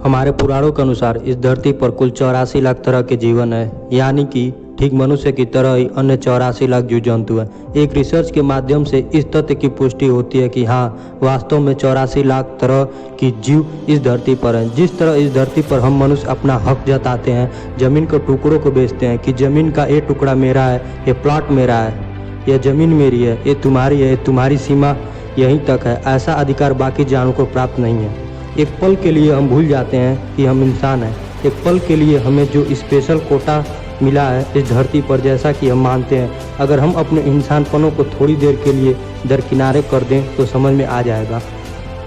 हमारे पुराणों के अनुसार इस धरती पर कुल 84 लाख तरह के जीवन है, यानी कि ठीक मनुष्य की तरह ही अन्य 84 लाख जीव जंतु हैं। एक रिसर्च के माध्यम से इस तथ्य की पुष्टि होती है कि हाँ, वास्तव में 84 लाख तरह की जीव इस धरती पर हैं। जिस तरह इस धरती पर हम मनुष्य अपना हक जताते हैं, जमीन के टुकड़ों को बेचते हैं कि जमीन का ये टुकड़ा मेरा है, ये प्लॉट मेरा है, यह जमीन मेरी है, ये तुम्हारी है, तुम्हारी सीमा यहीं तक है, ऐसा अधिकार बाकी जानवरों को प्राप्त नहीं है। एक पल के लिए हम भूल जाते हैं कि हम इंसान हैं। एक पल के लिए हमें जो स्पेशल कोटा मिला है इस धरती पर, जैसा कि हम मानते हैं, अगर हम अपने इंसानपनों को थोड़ी देर के लिए दरकिनारे कर दें तो समझ में आ जाएगा।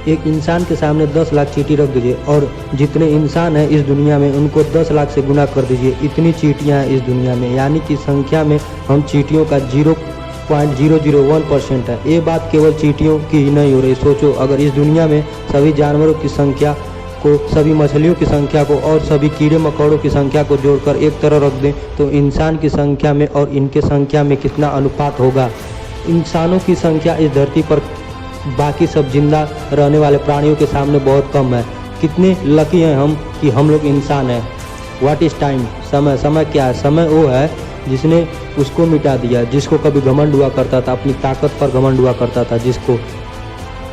एक इंसान के सामने 10 लाख चींटी रख दीजिए और जितने इंसान हैं इस दुनिया में उनको 10 लाख से गुना कर दीजिए, इतनी चींटियाँ हैं इस दुनिया में, यानी कि संख्या में हम चींटियों का 0.001% है। ये बात केवल चींटियों की ही नहीं हो रही। सोचो, अगर इस दुनिया में सभी जानवरों की संख्या को, सभी मछलियों की संख्या को और सभी कीड़े मकोड़ों की संख्या को जोड़कर एक तरह रख दें तो इंसान की संख्या में और इनके संख्या में कितना अनुपात होगा। इंसानों की संख्या इस धरती पर बाकी सब जिंदा रहने वाले प्राणियों के सामने बहुत कम है। कितने लकी हैं हम कि हम लोग इंसान हैं। What is time? समय। समय क्या है? समय वो है जिसने उसको मिटा दिया, जिसको कभी घमंड हुआ करता था, अपनी ताकत पर घमंड हुआ करता था, जिसको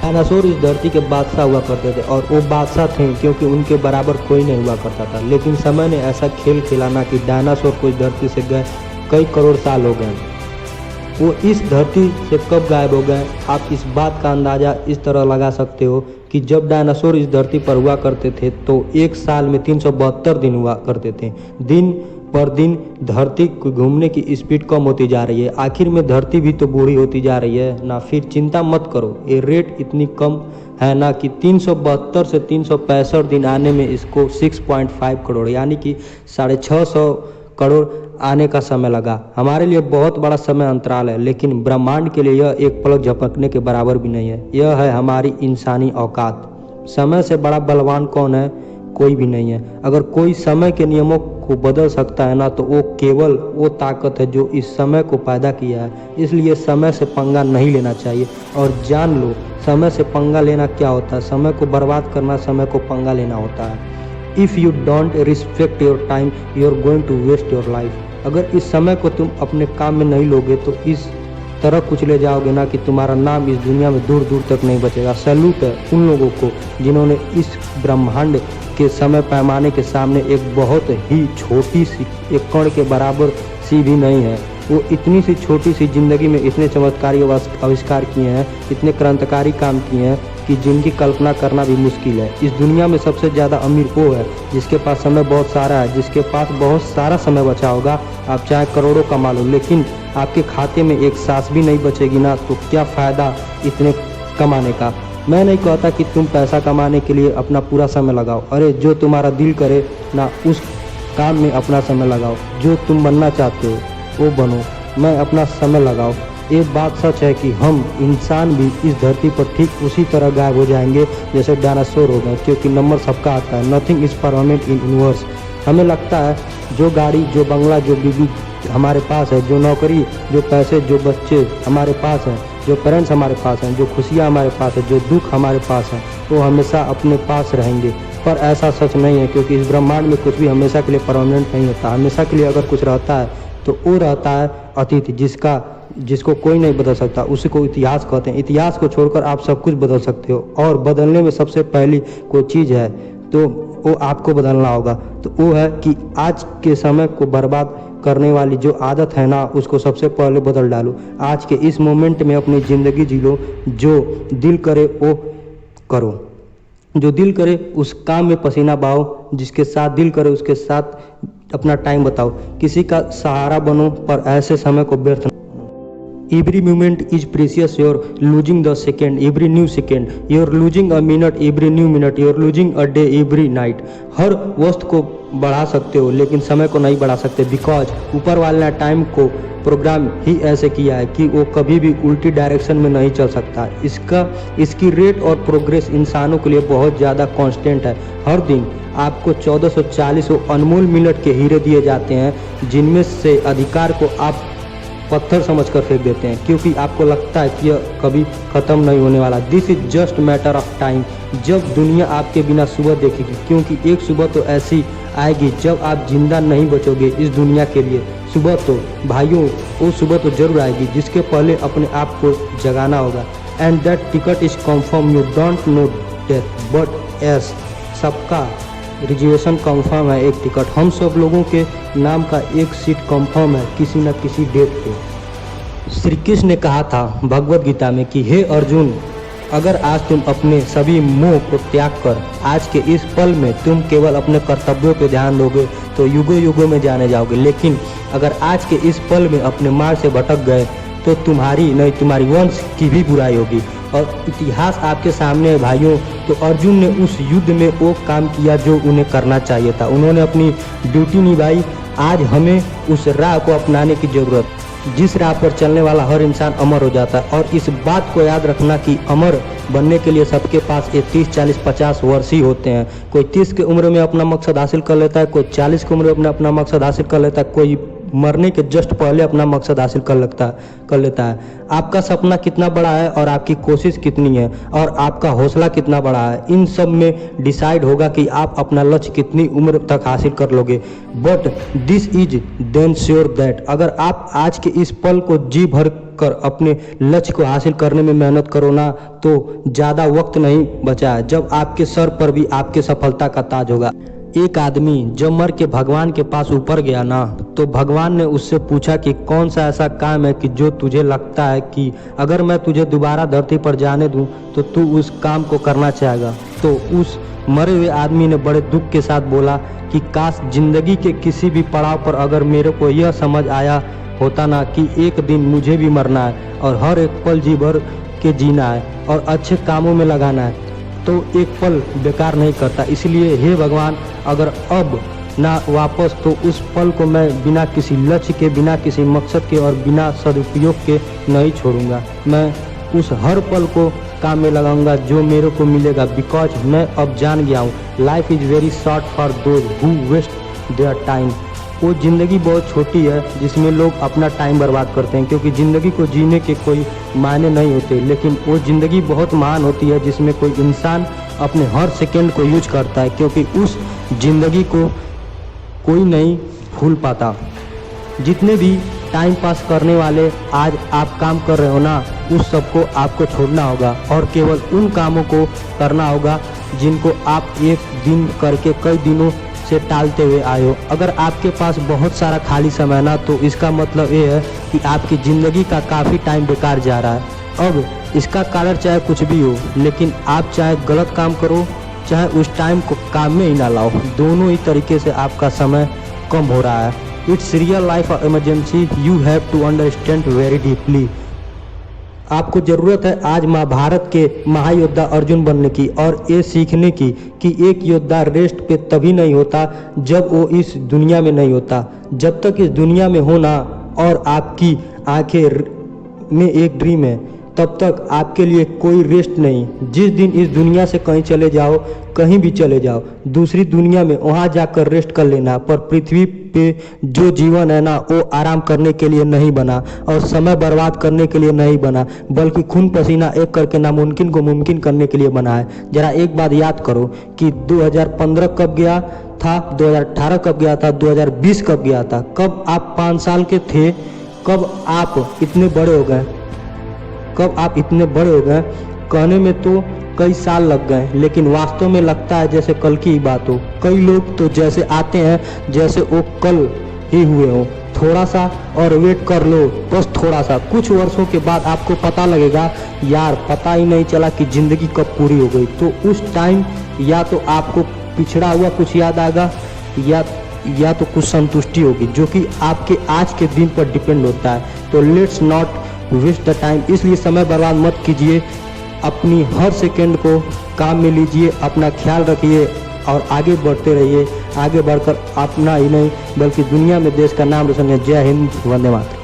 डायनासोर इस धरती के बादशाह हुआ करते थे और वो बादशाह थे क्योंकि उनके बराबर कोई नहीं हुआ करता था। लेकिन समय ने ऐसा खेल खेला ना कि डायनासोर को इस धरती से गए कई करोड़ साल हो गए। वो इस धरती से कब गायब हो गए, आप इस बात का अंदाज़ा इस तरह लगा सकते हो कि जब डायनासोर इस धरती पर हुआ करते थे तो एक साल में 372 दिन हुआ करते थे। दिन पर दिन धरती को घूमने की स्पीड कम होती जा रही है। आखिर में धरती भी तो बूढ़ी होती जा रही है ना। फिर चिंता मत करो, ये रेट इतनी कम है ना कि 372 से 365 दिन आने में इसको 6.5 करोड़ यानी कि 650 करोड़ आने का समय लगा। हमारे लिए बहुत बड़ा समय अंतराल है, लेकिन ब्रह्मांड के लिए यह एक पलक झपकने के बराबर भी नहीं है। यह है हमारी इंसानी औकात। समय से बड़ा बलवान कौन है? कोई भी नहीं है। अगर कोई समय के नियमों को बदल सकता है ना, तो वो केवल वो ताकत है जो इस समय को पैदा किया है। इसलिए समय से पंगा नहीं लेना चाहिए। और जान लो, समय से पंगा लेना क्या होता है। समय को बर्बाद करना समय को पंगा लेना होता है। If you don't respect your time, you are going to waste your life. अगर इस समय को तुम अपने काम में नहीं लोगे तो इस तरह कुचले जाओगे ना कि तुम्हारा नाम इस दुनिया में दूर दूर तक नहीं बचेगा। सैल्यूट है उन लोगों को जिन्होंने इस ब्रह्मांड के समय पैमाने के सामने एक बहुत ही छोटी सी, एक कण के बराबर सी भी नहीं है। वो इतनी सी छोटी सी जिंदगी में इतने चमत्कारी आविष्कार किए हैं, इतने क्रांतिकारी काम किए हैं कि जिनकी कल्पना करना भी मुश्किल है। इस दुनिया में सबसे ज़्यादा अमीर वो है जिसके पास समय बहुत सारा है, जिसके पास बहुत सारा समय बचा होगा। आप चाहे करोड़ों कमा लो, लेकिन आपके खाते में एक सांस भी नहीं बचेगी ना, तो क्या फ़ायदा इतने कमाने का। मैं नहीं कहता कि तुम पैसा कमाने के लिए अपना पूरा समय लगाओ। अरे जो तुम्हारा दिल करे ना, उस काम में अपना समय लगाओ। जो तुम बनना चाहते हो वो बनो, मैं अपना समय लगाओ। एक बात सच है कि हम इंसान भी इस धरती पर ठीक उसी तरह गायब हो जाएंगे जैसे डायनासोर हो गए, क्योंकि नंबर सबका आता है। Nothing is permanent in universe. हमें लगता है जो गाड़ी, जो बंगला, जो बीवी हमारे पास है, जो नौकरी, जो पैसे, जो बच्चे हमारे पास हैं, जो पेरेंट्स हमारे पास हैं, जो खुशियाँ हमारे पास है, जो दुख हमारे पास है, वो हमेशा अपने पास रहेंगे। पर ऐसा सच नहीं है, क्योंकि इस ब्रह्मांड में कुछ भी हमेशा के लिए परमानेंट नहीं होता। हमेशा के लिए अगर कुछ रहता है तो वो रहता है अतीत, जिसको कोई नहीं बदल सकता। उसी को इतिहास कहते हैं। इतिहास को छोड़कर आप सब कुछ बदल सकते हो, और बदलने में सबसे पहली कोई चीज़ है तो वो आपको बदलना होगा। तो वो है कि आज के समय को बर्बाद करने वाली जो आदत है ना, उसको सबसे पहले बदल डालो। आज के इस मोमेंट में अपनी ज़िंदगी जी लो। जो दिल करे वो करो, जो दिल करे उस काम में पसीना बहाओ, जिसके साथ दिल करे उसके साथ अपना टाइम बताओ। किसी का सहारा बनो, पर ऐसे समय को व्यर्थ। Every moment is precious. You're losing the second, every new second. You're losing a minute, every new minute. You're losing a day, every night. हर वस्तु को बढ़ा सकते हो लेकिन समय को नहीं बढ़ा सकते, बिकॉज ऊपर वाले ने टाइम को प्रोग्राम ही ऐसे किया है कि वो कभी भी उल्टी डायरेक्शन में नहीं चल सकता। इसकी रेट और प्रोग्रेस इंसानों के लिए बहुत ज़्यादा कांस्टेंट है। हर दिन आपको 1440 अनमोल मिनट के हीरे दिए जाते हैं, जिनमें से अधिकार को आप पत्थर समझकर फेंक देते हैं, क्योंकि आपको लगता है कि यह कभी ख़त्म नहीं होने वाला। This is just matter of time जब दुनिया आपके बिना सुबह देखेगी, क्योंकि एक सुबह तो ऐसी आएगी जब आप जिंदा नहीं बचोगे इस दुनिया के लिए। सुबह तो भाइयों, वो सुबह तो जरूर आएगी जिसके पहले अपने आप को जगाना होगा। And that ticket is confirm, you don't know death but yes, सबका रिजर्वेशन कंफर्म है, एक टिकट। हम सब लोगों के नाम का एक सीट कंफर्म है किसी न किसी डेट पे। श्री कृष्ण ने कहा था भगवत गीता में कि हे अर्जुन, अगर आज तुम अपने सभी मोह को त्याग कर आज के इस पल में तुम केवल अपने कर्तव्यों पे ध्यान दोगे तो युगों युगों में जाने जाओगे, लेकिन अगर आज के इस पल में अपने मार्ग से भटक गए तो तुम्हारी नहीं तुम्हारी वंश की भी बुराई होगी। और इतिहास आपके सामने है भाइयों। तो अर्जुन ने उस युद्ध में वो काम किया जो उन्हें करना चाहिए था, उन्होंने अपनी ड्यूटी निभाई। आज हमें उस राह को अपनाने की ज़रूरत, जिस राह पर चलने वाला हर इंसान अमर हो जाता है। और इस बात को याद रखना कि अमर बनने के लिए सबके पास ये 30, 40, 50 वर्ष ही होते हैं। कोई 30 की उम्र में अपना मकसद हासिल कर लेता है, कोई 40 की उम्र में अपना मकसद हासिल कर लेता है, कोई मरने के जस्ट पहले अपना मकसद हासिल कर लेता है। आपका सपना कितना बड़ा है और आपकी कोशिश कितनी है और आपका हौसला कितना बड़ा है, इन सब में डिसाइड होगा कि आप अपना लक्ष्य कितनी उम्र तक हासिल कर लोगे। But this is then sure that अगर आप आज के इस पल को जी भर कर अपने लक्ष्य को हासिल करने में मेहनत करो ना, तो ज़्यादा वक्त नहीं बचा है जब आपके सर पर भी आपके सफलता का ताज होगा। एक आदमी जब मर के भगवान के पास ऊपर गया ना, तो भगवान ने उससे पूछा कि कौन सा ऐसा काम है कि जो तुझे लगता है कि अगर मैं तुझे दोबारा धरती पर जाने दूं तो तू उस काम को करना चाहेगा। तो उस मरे हुए आदमी ने बड़े दुख के साथ बोला कि काश जिंदगी के किसी भी पड़ाव पर अगर मेरे को यह समझ आया होता ना कि एक दिन मुझे भी मरना है और हर एक पल जी भर के जीना है और अच्छे कामों में लगाना है, तो एक पल बेकार नहीं करता। इसलिए हे भगवान, अगर अब ना वापस तो उस पल को मैं बिना किसी लक्ष्य के, बिना किसी मकसद के और बिना सदुपयोग के नहीं छोड़ूंगा। मैं उस हर पल को काम में लगाऊंगा जो मेरे को मिलेगा, बिकॉज मैं अब जान गया हूँ life is very short for those who waste their time. वो ज़िंदगी बहुत छोटी है जिसमें लोग अपना टाइम बर्बाद करते हैं, क्योंकि ज़िंदगी को जीने के कोई मायने नहीं होते। लेकिन वो ज़िंदगी बहुत महान होती है जिसमें कोई इंसान अपने हर सेकंड को यूज करता है, क्योंकि उस ज़िंदगी को कोई नहीं भूल पाता। जितने भी टाइम पास करने वाले आज आप काम कर रहे हो ना, उस सबको आपको छोड़ना होगा और केवल उन कामों को करना होगा जिनको आप एक दिन करके कई दिनों से टालते हुए आए हो। अगर आपके पास बहुत सारा खाली समय ना, तो इसका मतलब ये है कि आपकी ज़िंदगी का काफ़ी टाइम बेकार जा रहा है। अब इसका कारण चाहे कुछ भी हो, लेकिन आप चाहे गलत काम करो, चाहे उस टाइम को काम में ही ना लाओ, दोनों ही तरीके से आपका समय कम हो रहा है। It's real life emergency, you have to understand very deeply. आपको ज़रूरत है आज महाभारत के महायोद्धा अर्जुन बनने की और ये सीखने की कि एक योद्धा रेस्ट पे तभी नहीं होता जब वो इस दुनिया में नहीं होता। जब तक इस दुनिया में हो ना और आपकी आंखें में एक ड्रीम है, तब तक आपके लिए कोई रेस्ट नहीं। जिस दिन इस दुनिया से कहीं चले जाओ, कहीं भी चले जाओ, दूसरी दुनिया में वहाँ जाकर रेस्ट कर लेना। पर पृथ्वी पे जो जीवन है ना, वो आराम करने के लिए नहीं बना और समय बर्बाद करने के लिए नहीं बना, बल्कि खून पसीना एक करके नामुमकिन को मुमकिन करने के लिए बना है। जरा एक बात याद करो कि 2015 कब गया था, 2018 कब गया था, 2020 कब गया था, कब आप 5 साल के थे, कब आप इतने बड़े हो गए, कब आप इतने बड़े हो गए। कहने में तो कई साल लग गए, लेकिन वास्तव में लगता है जैसे कल की ही बात हो। कई लोग तो जैसे आते हैं जैसे वो कल ही हुए हो। थोड़ा सा और वेट कर लो, बस थोड़ा सा। कुछ वर्षों के बाद आपको पता लगेगा यार पता ही नहीं चला कि ज़िंदगी कब पूरी हो गई। तो उस टाइम या तो आपको पिछड़ा हुआ कुछ याद आएगा या तो कुछ संतुष्टि होगी, जो कि आपके आज के दिन पर डिपेंड होता है। तो let's not waste the time. इसलिए समय बर्बाद मत कीजिए, अपनी हर सेकंड को काम में लीजिए, अपना ख्याल रखिए और आगे बढ़ते रहिए। आगे बढ़कर अपना ही नहीं बल्कि दुनिया में देश का नाम रोशन है। जय हिंद, वंदे मातरम।